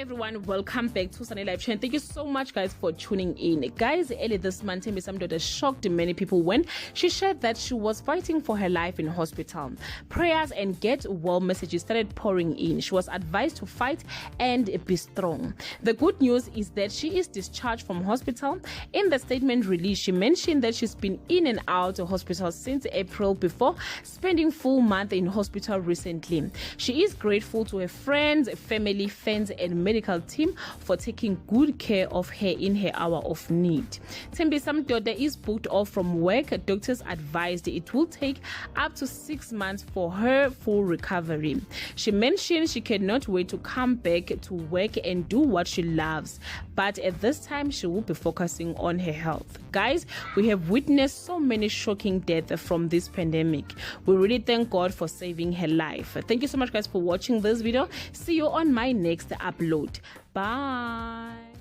everyone, welcome back to Sunny Live Channel. Thank you so much guys for tuning in. Guys, earlier this month, Thembi Samdoda shocked many people when she shared that she was fighting for her life in hospital. Prayers and get well messages started pouring in. She was advised to fight and be strong. The good news is that she is discharged from hospital. In the statement released, she mentioned that she's been in and out of hospital since April before spending full month in hospital recently. She is grateful to her friends, family, fans and medical team for taking good care of her in her hour of need. Thembi Samdoda is booked off from work. Doctors advised it will take up to 6 months for her full recovery. She mentioned she cannot wait to come back to work and do what she loves, but at this time she will be focusing on her health. Guys, we have witnessed so many shocking deaths from this pandemic. We really thank God for saving her life. Thank you so much guys for watching this video. See you on my next upload. Bye.